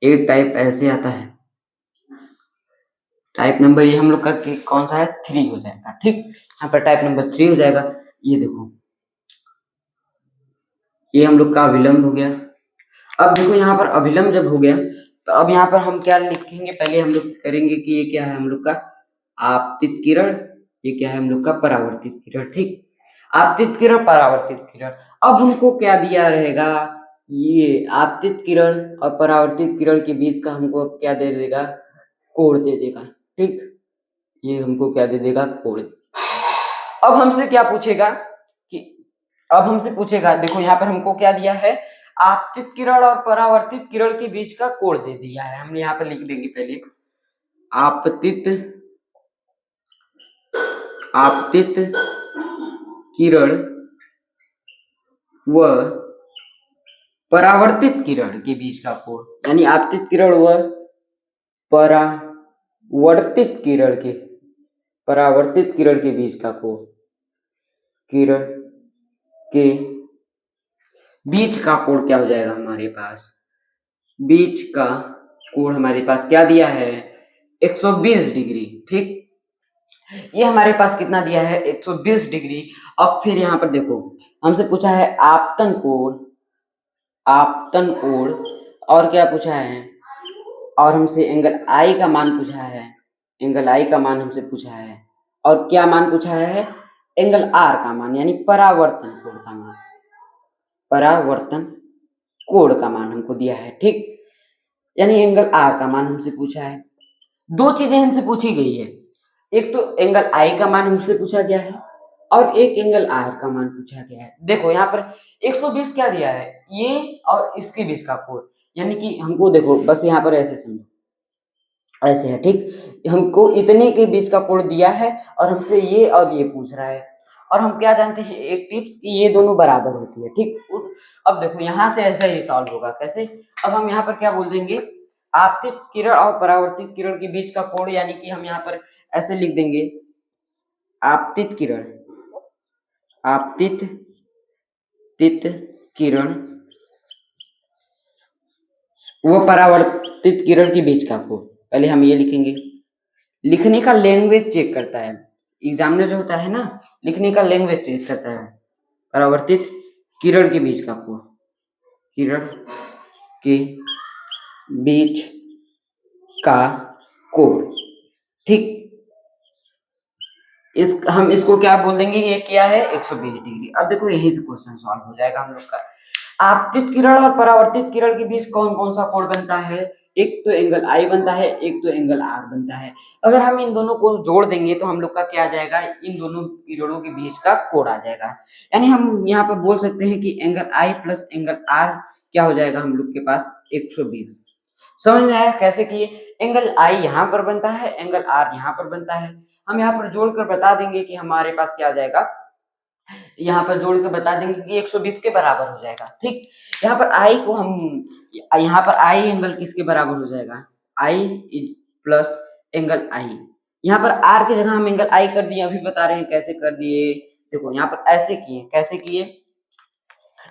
Speaker 1: एक टाइप ऐसे आता है। टाइप नंबर ये हम लोग का कौन सा है 3 हो जाएगा, ठीक। यहाँ पर टाइप नंबर 3 हो जाएगा। ये देखो ये हम लोग का अभिलंब हो गया। अब देखो यहाँ पर अभिलंब जब हो गया तो अब यहाँ पर हम क्या लिखेंगे, पहले हम लोग करेंगे कि ये क्या है हम लोग का आपतित किरण, ये क्या है हम लोग का परावर्तित किरण, ठीक। आपतित किरण परावर्तित किरण, अब हमको क्या दिया रहेगा, ये आपतित किरण और परावर्तित किरण के बीच का हमको क्या दे देगा, कोण दे देगा, ठीक। ये हमको क्या दे देगा, कोण। अब हमसे क्या पूछेगा कि, अब हमसे पूछेगा देखो यहाँ पर हमको क्या दिया है, आपतित किरण और परावर्तित किरण के बीच का कोण दे दिया है। हम यहाँ पर लिख देंगे पहले आपतित किरण व परावर्तित किरण के बीच का कोण, यानी आपतित किरण व परावर्तित किरण के बीच का कोण, किरण के बीच का कोण क्या हो जाएगा हमारे पास, बीच का कोण हमारे पास क्या दिया है 120 डिग्री, ठीक। ये हमारे पास कितना दिया है 120 डिग्री। अब फिर यहाँ पर देखो हमसे पूछा है आपतन कोण और क्या पूछा है, और हमसे एंगल आई का मान पूछा है, एंगल आई का मान हमसे पूछा है, और क्या मान पूछा है एंगल आर का मान, यानी परावर्तन कोण का मान, परावर्तन कोण का मान हमको दिया है, ठीक। यानी एंगल आर का मान हमसे पूछा है। 2 चीजें हमसे पूछी गई है, एक तो एंगल आई का मान हमसे पूछा गया है और एक एंगल आर का मान पूछा गया है। देखो यहाँ पर 120 क्या दिया है, ये और इसके बीच का कोण, यानी कि हमको देखो बस यहाँ पर ऐसे समझो, ऐसे है, ठीक। हमको इतने के बीच का कोण दिया है और हमसे ये और ये पूछ रहा है, और हम क्या जानते हैं एक टिप्स कि ये दोनों बराबर होती है, ठीक। अब देखो यहाँ से ऐसा ही सॉल्व होगा कैसे, अब हम यहाँ पर क्या बोल देंगे, आपतित किरण और परावर्तित किरण के बीच का कोण, यानी कि हम यहाँ पर ऐसे लिख देंगे आपतित किरण वो परावर्तित किरण के बीच का कोण, पहले हम ये लिखेंगे। लिखने का लैंग्वेज चेक करता है एग्जामिनर जो होता है ना, लिखने का लैंग्वेज चेक करता है। परावर्तित किरण के बीच का कोण, किरण के बीच का कोण, ठीक। इस हम इसको क्या बोल देंगे, ये क्या है 120 डिग्री। अब देखो यही से क्वेश्चन सॉल्व हो जाएगा हम लोग का। आपतित किरण और परावर्तित किरण के बीच कौन कौन सा कोण बनता है, एक तो एंगल आई बनता है, एक तो एंगल आर बनता है। अगर हम इन दोनों को जोड़ देंगे तो हम लोग का क्या आ जाएगा, इन दोनों किरणों के बीच का कोण आ जाएगा। यानी हम यहाँ पर बोल सकते हैं कि angle I plus angle R क्या हो जाएगा हम लोग के पास 120। समझ में आया कैसे किए। एंगल आई यहाँ पर बनता है, एंगल आर यहाँ पर बनता है। हम यहाँ पर जोड़कर बता देंगे कि हमारे पास क्या आ जाएगा, यहाँ पर जोड़ के बता देंगे कि 120 के बराबर हो जाएगा। ठीक, यहाँ पर आई को हम, यहाँ पर आई एंगल किसके बराबर हो जाएगा, आई प्लस एंगल आई। यहाँ पर आर की जगह हम एंगल आई कर दिए, अभी बता रहे हैं कैसे कर दिए। देखो यहाँ पर ऐसे किए, कैसे किए,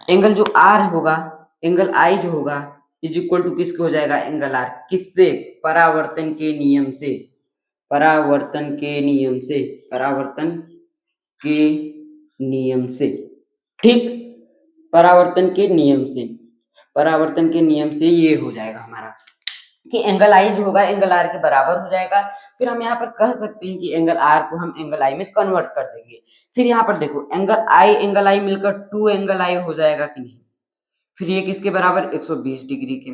Speaker 1: एंगल जो आर होगा, एंगल आई जो होगा इज इक्वल टू किसके हो जाएगा, एंगल आर, किससे, परावर्तन के नियम से, परावर्तन के नियम से, परावर्तन के नियम से। ठीक, परावर्तन के नियम से, परावर्तन के नियम से ये हो जाएगा हमारा कि एंगल आई जो होगा एंगल आर के बराबर हो जाएगा। फिर हम यहाँ पर कह सकते हैं कि एंगल आर को हम एंगल आई में कन्वर्ट कर देंगे। फिर यहाँ पर देखो एंगल आई मिलकर 2 एंगल आई हो जाएगा कि नहीं। फिर ये किसके बराबर 120 डिग्री के।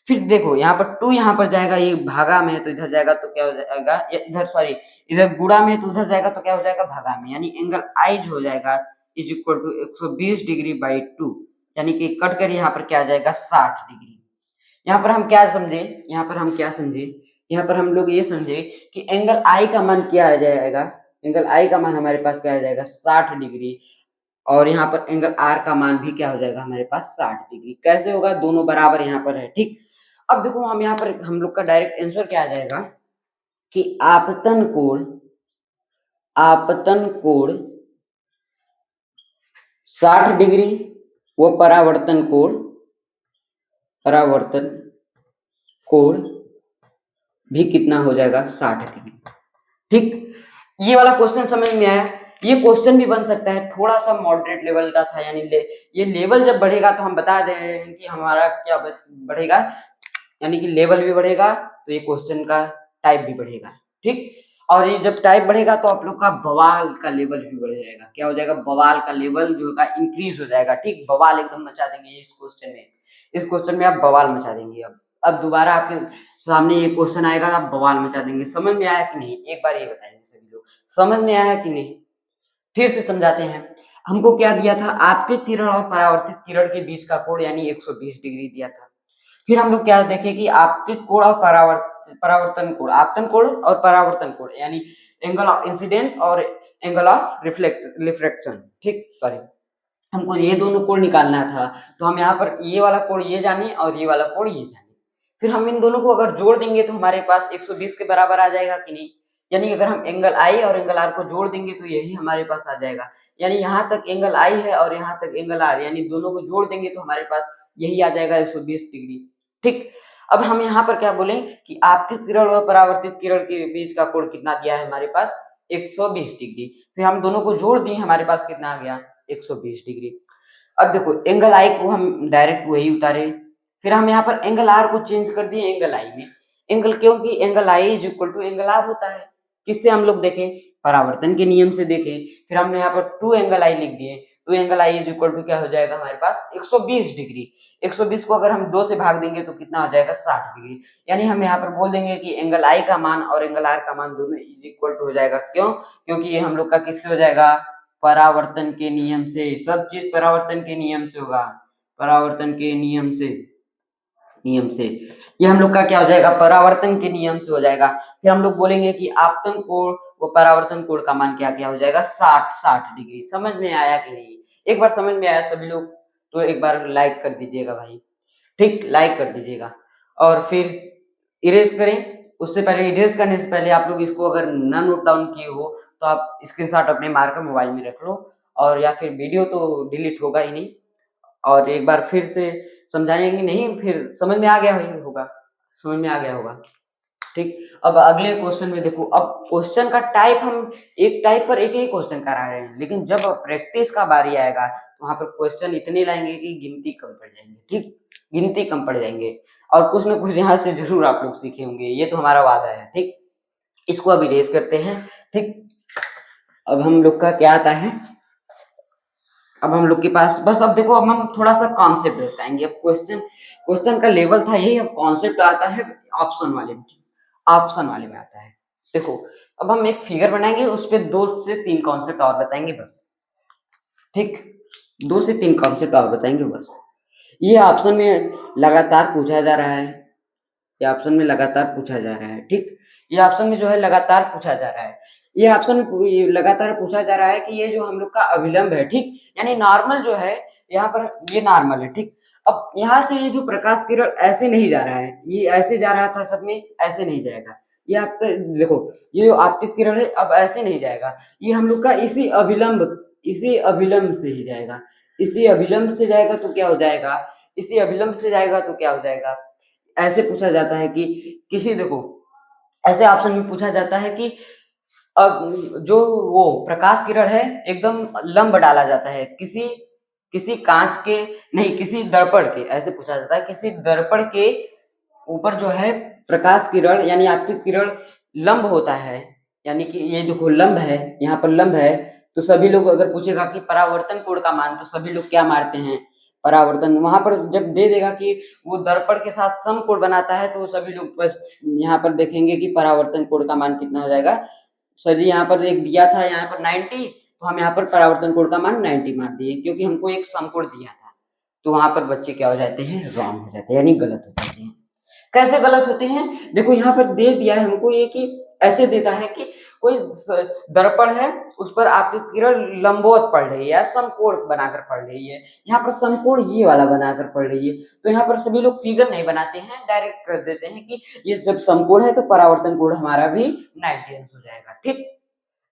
Speaker 1: फिर देखो यहाँ पर 2 यहाँ पर जाएगा, ये भागा में है तो इधर जाएगा तो क्या हो जाएगा, इधर सॉरी इधर गुणा में है तो उधर जाएगा तो क्या हो जाएगा, भागा में। यानी एंगल आई जो हो जाएगा is equal to 120 degree by 2, यानी कि कट कर यहाँ पर क्या आ जाएगा 60 डिग्री। यहाँ पर हम क्या समझे, यहाँ पर हम क्या समझे, यहाँ पर हम लोग ये समझे कि एंगल आई का मान क्या आ जाएगा, एंगल आई का मान हमारे पास क्या आ जाएगा 60 डिग्री, और यहाँ पर एंगल आर का मान भी क्या हो जाएगा हमारे पास 60 डिग्री। कैसे होगा, दोनों बराबर यहाँ पर है। ठीक, अब देखो हम यहाँ पर हम लोग का डायरेक्ट आंसर क्या आ जाएगा कि आपतन कोण, आपतन कोण 60 डिग्री, वो परावर्तन कोण, परावर्तन कोण भी कितना हो जाएगा 60 डिग्री। ठीक, ये वाला क्वेश्चन समझ में आया। ये क्वेश्चन भी बन सकता है, थोड़ा सा मॉडरेट लेवल का था, यानी ये लेवल जब बढ़ेगा तो हम बता दे रहे हैं कि हमारा क्या बढ़ेगा, यानी कि लेवल भी बढ़ेगा तो ये क्वेश्चन का टाइप भी बढ़ेगा। ठीक, और ये जब टाइप बढ़ेगा तो आप लोग का बवाल का लेवल भी बढ़ जाएगा। क्या हो जाएगा, बवाल का लेवल जो होगा इंक्रीज हो जाएगा। ठीक, बवाल एकदम मचा देंगे इस क्वेश्चन में, इस क्वेश्चन में आप बवाल मचा देंगे। अब दोबारा आपके सामने ये क्वेश्चन आएगा, आप बवाल मचा देंगे। समझ में आया कि नहीं, एक बार ये बताएंगे सभी लोग, समझ में आया कि नहीं। फिर से समझाते हैं। हमको क्या दिया था, आपतित किरण और परावर्तित किरण के बीच का कोण यानी 120 डिग्री दिया था। फिर हम लोग क्या देखे कि आपतित कोण और परावर्तन कोण, आपतन कोण और परावर्तन कोण यानी एंगल ऑफ इंसिडेंट और एंगल ऑफ रिफ्लेक्शन। ठीक, सॉरी, हमको ये दोनों कोण निकालना था, तो हम यहाँ पर ये वाला कोण ये जाने और ये वाला कोण ये जाने। फिर हम इन दोनों को अगर जोड़ देंगे तो हमारे पास 120 के बराबर आ जाएगा कि नहीं। यानी अगर हम एंगल आई और एंगल आर को जोड़ देंगे तो यही हमारे पास आ जाएगा। यानी यहाँ तक एंगल आई है और यहाँ तक एंगल आर, यानी दोनों को जोड़ देंगे तो हमारे पास यही आ जाएगा 120 डिग्री। ठीक, अब हम यहाँ पर क्या बोले कि आपतित किरण और परावर्तित किरण के बीच का कोण कितना दिया है हमारे पास 120 डिग्री। फिर हम दोनों को जोड़ दिए, हमारे पास कितना आ गया 120 डिग्री। अब देखो एंगल आई को हम डायरेक्ट वही उतारे, फिर हम यहाँ पर एंगल आर को चेंज कर दिए एंगल आई में। एंगल, क्योंकि angle I is equal to angle R होता है। किससे हम लोग देखें, परावर्तन के नियम से देखें। फिर हमने यहाँ पर 2 एंगल आई लिख दिए, 2 angle I is equal to क्या हो जाएगा हमारे पास 120 डिग्री। 120 को अगर हम 2 से भाग देंगे तो कितना हो जाएगा 60 डिग्री। यानी हम यहाँ पर बोल देंगे कि एंगल आई का मान और एंगल आर का मान दोनों इज इक्वल टू हो जाएगा। क्यों, क्योंकि ये हम लोग का किससे हो जाएगा, परावर्तन के नियम से। सब चीज परावर्तन के नियम से होगा, परावर्तन के नियम से, नियम से। ये हम लोग का क्या हो जाएगा, परावर्तन के नियम से हो जाएगा। फिर हम लोग बोलेंगे कि आपतन कोण व परावर्तन कोण का मान क्या क्या हो जाएगा 60 डिग्री। समझ में आया कि नहीं, एक बार समझ में आया सभी लोग तो एक बार लाइक कर दीजिएगा भाई। ठीक, लाइक कर दीजिएगा। और फिर इरेज करें, उससे पहले इरेज करने से पहले आप लोग इसको अगर न नोट डाउन किए हो तो आप स्क्रीनशॉट अपने मार्कर मोबाइल में रख लो, और या फिर वीडियो तो डिलीट होगा ही नहीं। और एक बार फिर से समझाएंगे नहीं, फिर समझ में आ गया ही होगा, समझ में आ गया होगा। ठीक, अब अगले क्वेश्चन में देखो। अब क्वेश्चन का टाइप हम एक टाइप पर एक ही क्वेश्चन करा रहे हैं, लेकिन जब प्रैक्टिस का बारी आएगा तो वहां पर क्वेश्चन इतने लाएंगे कि गिनती कम पड़ जाएंगे। ठीक, गिनती कम पड़ जाएंगे, और कुछ ना कुछ यहाँ से जरूर आप लोग सीखे होंगे, ये तो हमारा वादा है। ठीक, इसको अभी रेज करते हैं। ठीक, अब हम लोग का क्या आता है, अब हम लोग के पास बस, अब देखो अब हम थोड़ा सा कॉन्सेप्ट बताएंगे। अब क्वेश्चन क्वेश्चन का लेवल था यही, अब कॉन्सेप्ट आता है ऑप्शन वाले में। ऑप्शन वाले में आता है, देखो अब हम एक फिगर बनाएंगे, उस पर 2 से 3 कॉन्सेप्ट और बताएंगे बस। ठीक, 2 से 3 कॉन्सेप्ट और बताएंगे बस। ये ऑप्शन में लगातार पूछा जा रहा है, ये ऑप्शन में लगातार पूछा जा रहा है। ठीक, ये ऑप्शन में जो है लगातार पूछा जा रहा है, ये ऑप्शन में ये लगातार पूछा जा रहा है कि ये जो हम लोग का अभिलंब है, ठीक, यानी नॉर्मल जो है यहाँ पर ये नॉर्मल है। ठीक, अब यहाँ से ये जो प्रकाश किरण ऐसे नहीं जा रहा है, ये ऐसे जा रहा था सब में, ऐसे नहीं जाएगा। ये आप तो देखो, ये जो आपतित किरण है अब ऐसे नहीं जाएगा, ये हम लोग का इसी अभिलंब से ही जाएगा। इसी अभिलंब से जाएगा तो क्या हो जाएगा, इसी अभिलंब से जाएगा तो क्या हो जाएगा, ऐसे पूछा जाता है कि किसी, देखो ऐसे ऑप्शन में पूछा जाता है कि अब जो वो प्रकाश किरण है एकदम लंब डाला जाता है, किसी किसी कांच के, नहीं किसी दर्पण के, ऐसे पूछा जाता है किसी दर्पण के ऊपर जो है प्रकाश किरण यानी आपतित किरण लंब होता है, यानी कि ये देखो लंब है, यहाँ पर लंब है, तो सभी लोग अगर पूछेगा कि परावर्तन कोण का मान, तो सभी लोग क्या मारते हैं, परावर्तन। वहां पर जब दे देगा कि वो दर्पण के साथ समकोण बनाता है, तो सभी लोग बस यहाँ पर देखेंगे कि परावर्तन कोण का मान कितना हो जाएगा। सर जी यहाँ पर एक दिया था यहाँ पर 90, तो हम यहाँ पर परावर्तन कोण का मान 90 मार दिए, क्योंकि हमको एक समकोण दिया था। तो वहां पर बच्चे क्या हो जाते हैं, रॉन्ग हो जाते हैं, यानी गलत हो जाते हैं। कैसे गलत होते हैं, देखो यहाँ पर दे दिया है हमको ये कि ऐसे देता है कि कोई दर्पण है, उस पर आपकी किरण लंबवत पड़ रही है या समकोण बनाकर पड़ रही है, यहाँ पर समकोण ये वाला बनाकर पड़ रही है। तो यहाँ पर सभी लोग फिगर नहीं बनाते हैं, डायरेक्ट कर देते हैं कि ये जब समकोण है तो परावर्तन कोण हमारा भी 90 अंश हो जाएगा। ठीक,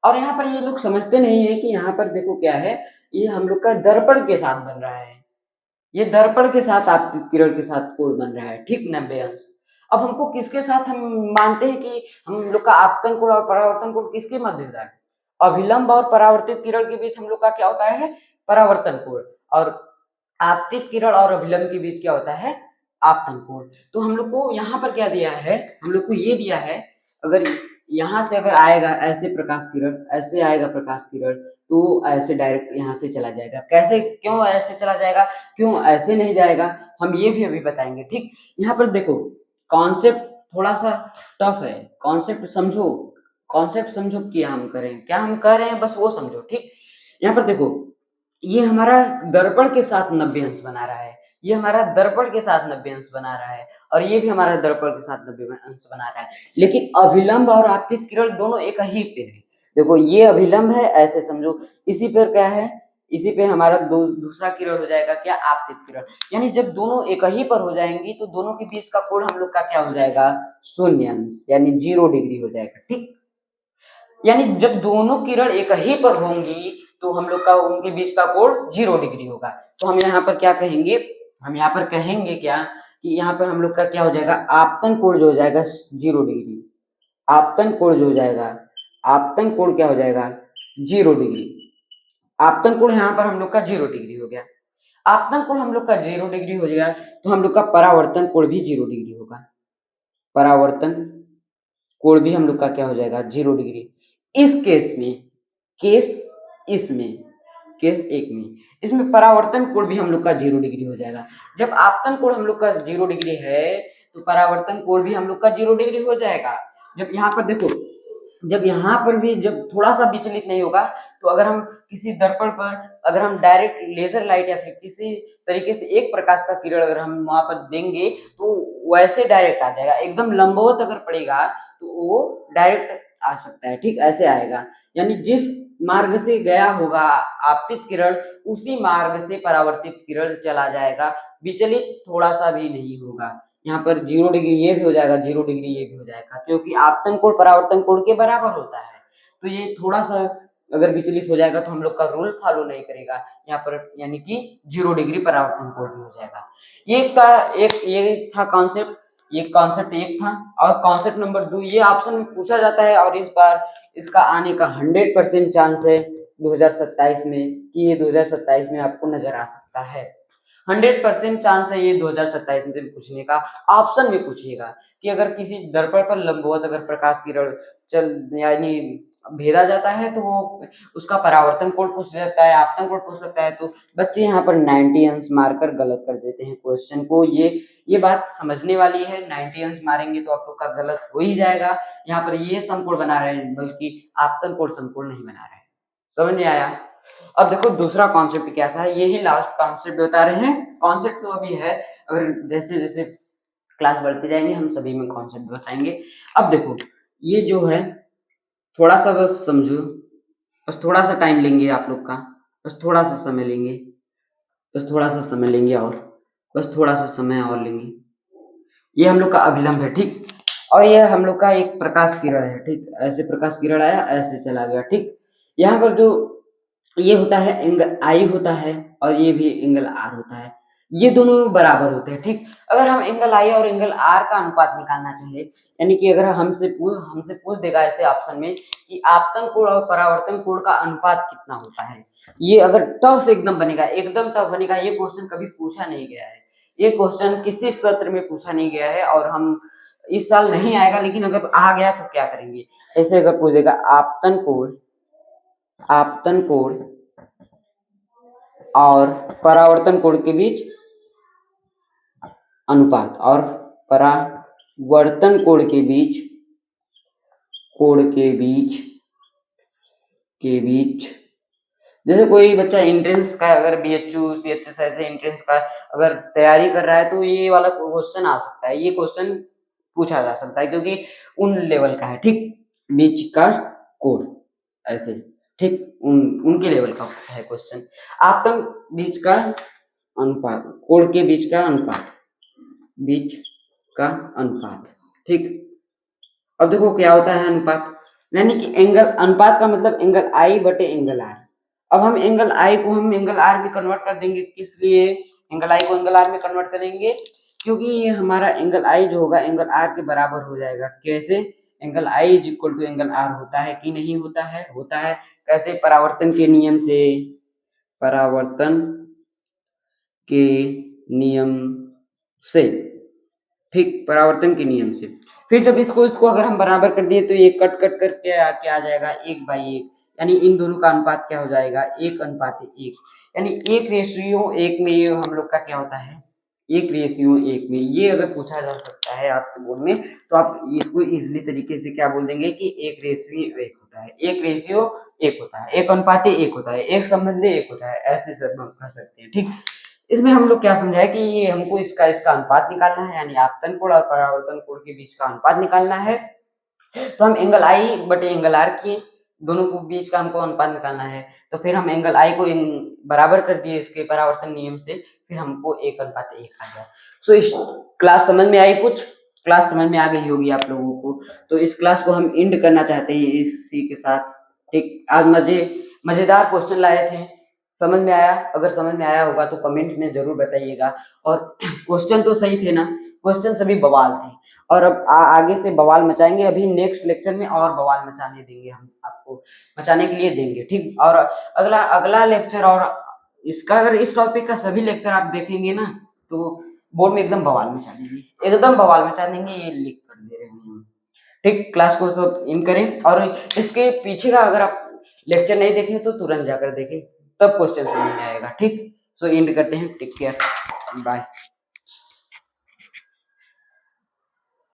Speaker 1: और यहाँ पर ये लोग समझते नहीं है कि यहाँ पर देखो क्या है, ये हम लोग का दर्पण के साथ बन रहा है, ये दर्पण के साथ आपकी किरण के साथ कोण बन रहा है। ठीक, 90 अंश। अब हमको किसके साथ हम मानते हैं कि हम लोग का आपतन कोण और परावर्तन कोण किसके मध्य होता है, अभिलंब और परावर्तित किरण के बीच हम लोग का क्या होता है, परावर्तन कोण, और आपतित किरण और अभिलंब के बीच क्या होता है, आपतन कोण। तो हम लोग को यहाँ पर क्या दिया है, हम लोग को ये दिया है, अगर यहाँ से अगर आएगा ऐसे प्रकाश किरण, ऐसे आएगा प्रकाश किरण, तो ऐसे डायरेक्ट यहाँ से चला जाएगा। कैसे, क्यों ऐसे चला जाएगा, क्यों ऐसे नहीं जाएगा, हम ये भी अभी बताएंगे। ठीक, यहाँ पर देखो कॉन्सेप्ट थोड़ा सा टफ है, कॉन्सेप्ट समझो, कॉन्सेप्ट समझो क्या हम करें, क्या हम कर रहे हैं बस वो समझो। ठीक, यहाँ पर देखो ये हमारा दर्पण के साथ 90 अंश बना रहा है, ये हमारा दर्पण के साथ 90 अंश बना रहा है, और ये भी हमारा दर्पण के साथ 90 अंश बना रहा है, लेकिन अभिलंब और आपतित किरण दोनों एक ही पे है। देखो ये अभिलंब है, ऐसे समझो, इसी पर क्या है, इसी पे हमारा दूसरा किरण हो जाएगा क्या, आपतित किरण। यानी जब दोनों एक ही पर हो जाएंगी तो दोनों के बीच का कोण हम लोग का क्या हो जाएगा, 0 अंश, यानी 0 डिग्री हो जाएगा। ठीक, यानी जब दोनों किरण एक ही पर होंगी तो हम लोग का उनके बीच का कोण 0 डिग्री होगा। तो हम यहाँ पर क्या कहेंगे, हम यहाँ पर कहेंगे क्या कि यहाँ पर हम लोग का क्या हो जाएगा, आपतन कोण जो हो जाएगा 0 डिग्री, आपतन कोण जो हो जाएगा, आपतन कोण क्या हो जाएगा, 0 डिग्री। आपतन कोण यहाँ पर हम लोग का 0 डिग्री हो गया, आपतन कोण हम लोग का 0 डिग्री हो गया, तो हम लोग का परावर्तन कोण भी 0 डिग्री होगा, परावर्तन कोण भी हम लोग का क्या हो जाएगा, 0 डिग्री। इस केस में, केस इसमें, केस एक में, इसमें परावर्तन कोण भी हम लोग का 0 डिग्री हो जाएगा। जब आपतन कोण हम लोग का 0 डिग्री है तो परावर्तन कोण भी हम लोग का 0 डिग्री हो जाएगा। जब यहाँ पर देखो, जब यहाँ पर भी जब थोड़ा सा विचलित नहीं होगा, तो अगर हम किसी दर्पण पर अगर हम डायरेक्ट लेजर लाइट या फिर किसी तरीके से एक प्रकाश का किरण अगर हम वहां पर देंगे तो वैसे डायरेक्ट आ जाएगा, एकदम लंबवत अगर पड़ेगा तो वो डायरेक्ट आ सकता है। ठीक, ऐसे आएगा, यानी जिस मार्ग से गया होगा आपतित किरण उसी मार्ग से परावर्तित किरण चला जाएगा, विचलित थोड़ा सा भी नहीं होगा। यहाँ पर 0 डिग्री ये भी हो जाएगा, 0 डिग्री ये भी हो जाएगा, क्योंकि आपतन कोण परावर्तन कोण के बराबर होता है। तो ये थोड़ा सा अगर विचलित हो जाएगा तो हम लोग का रूल फॉलो नहीं करेगा यहाँ पर, यानी कि 0 डिग्री परावर्तन कोण भी हो जाएगा। ये था कॉन्सेप्ट, ये कॉन्सेप्ट एक था। और कॉन्सेप्ट नंबर 2 ये ऑप्शन में पूछा जाता है, और इस बार इसका आने का 100% चांस है 2027 में, कि ये 2027 में आपको नजर आ सकता है। 100% चांस है ये 2027 में पूछने का। ऑप्शन में पूछेगा कि अगर किसी दर्पण पर लंबवत अगर प्रकाश किरण चल यानी भेदा जाता है तो वो उसका परावर्तन कोण पूछ सकता है, आपतन कोण पूछ सकता है। तो बच्चे यहाँ पर 90 अंश मारकर गलत कर देते हैं क्वेश्चन को। ये बात समझने वाली है, 90 अंश मारेंगे तो आप लोग का गलत हो ही जाएगा। यहाँ पर ये समकोण बना रहे हैं बल्कि आपतन कोण समकोण नहीं बना रहे हैं। समझ में आया? अब देखो दूसरा कॉन्सेप्ट क्या था, यही लास्ट कॉन्सेप्ट बता रहे हैं। कॉन्सेप्ट तो अभी है, अगर जैसे जैसे क्लास बढ़ते जाएंगे हम सभी में कॉन्सेप्ट बताएंगे। अब देखो ये जो है थोड़ा सा बस समझो, बस थोड़ा सा टाइम लेंगे आप लोग का, बस थोड़ा सा समय लेंगे, बस थोड़ा सा समय लेंगे और बस थोड़ा सा समय और लेंगे। ये हम लोग का अभिलंब है, ठीक। और ये हम लोग का एक प्रकाश किरण है, ठीक। ऐसे प्रकाश किरण आया, ऐसे चला गया, ठीक। यहाँ पर जो ये होता है एंगल आई होता है और ये भी एंगल आर होता है, ये दोनों बराबर होते हैं, ठीक। अगर हम एंगल आई और एंगल आर का अनुपात निकालना चाहे, यानी कि अगर हमसे पूछ देगा ऐसे ऑप्शन में कि आपतन कोण और परावर्तन कोण का अनुपात कितना होता है, ये अगर टफ एकदम बनेगा, एकदम टफ बनेगा, ये क्वेश्चन कभी पूछा नहीं गया है, ये क्वेश्चन किसी सत्र में पूछा नहीं गया है और हम इस साल नहीं आएगा, लेकिन अगर आ गया तो क्या करेंगे। ऐसे अगर पूछ देगा आपतन कोण और परावर्तन कोण के बीच अनुपात और परावर्तन कोण के बीच जैसे कोई बच्चा एंट्रेंस का अगर बीएचयू सीएचएस ऐसे एंट्रेंस का अगर तैयारी कर रहा है तो ये वाला क्वेश्चन आ सकता है, ये क्वेश्चन पूछा जा सकता है क्योंकि उन लेवल का है, ठीक। बीच का कोण ऐसे, ठीक, उनके लेवल का है क्वेश्चन। आपतन बीच का अनुपात, कोण के बीच का अनुपात, ठीक। अब देखो क्या होता है अनुपात, यानी कि एंगल, अनुपात का मतलब एंगल आई बटे एंगल आर। अब हम एंगल आई को हम एंगल आर में कन्वर्ट कर देंगे, किस लिए एंगल आई को एंगल आर में कन्वर्ट करेंगे, क्योंकि ये हमारा एंगल आई जो होगा एंगल आर के बराबर हो जाएगा। कैसे? Angle I is equal to angle R होता है कि नहीं होता है? होता है। कैसे? परावर्तन के नियम से, ठीक, परावर्तन के नियम से। फिर जब इसको अगर हम बराबर कर दिए तो ये कट करके क्या आ जाएगा, 1/1, यानी इन दोनों का अनुपात क्या हो जाएगा, 1:1, यानी 1:1 में ये हम लोग का क्या होता है, 1:1 में। ये अगर पूछा जा सकता है आपके बोर्ड में तो आप इसको इजिली तरीके से क्या बोल देंगे कि 1:1 होता है, 1:1 होता है, 1:1 होता है, 1 संबंधी 1 होता है, ऐसे सब हम कह सकते हैं, ठीक। इसमें हम लोग क्या समझाए कि ये हमको इसका अनुपात निकालना है, यानी आपतन कोण और परावर्तन कोण के बीच का अनुपात निकालना है। तो हम एंगल आई बटे एंगल आर किए, दोनों को बीच का हमको अनुपात निकालना है, तो फिर हम एंगल आई को बराबर कर दिए इसके परावर्तन नियम से, फिर हमको 1:1 आ गया। सो इस क्लास समझ में आई, कुछ क्लास समझ में आ गई होगी आप लोगों को। तो इस क्लास को हम एंड करना चाहते हैं इसी के साथ, ठीक। आज मजेदार क्वेश्चन लाए थे, समझ में आया? अगर समझ में आया होगा तो कमेंट में जरूर बताइएगा। और क्वेश्चन तो सही थे ना, क्वेश्चन सभी बवाल थे और अब आगे से बवाल मचाएंगे। अभी नेक्स्ट लेक्चर में और बवाल मचाने देंगे, हम आपको मचाने के लिए देंगे, ठीक। और अगला लेक्चर और इसका, अगर इस टॉपिक का सभी लेक्चर आप देखेंगे ना तो बोर्ड में एकदम बवाल मचा देंगे, एकदम बवाल मचा देंगे, ये लिख कर दे रहे हैं, ठीक। क्लास को तो इन करें और इसके पीछे का अगर आप लेक्चर नहीं देखे तो तुरंत जाकर देखें, तब क्वेश्चन समझ में आएगा, ठीक। सो एंड करते हैं, टेक केयर, बाय।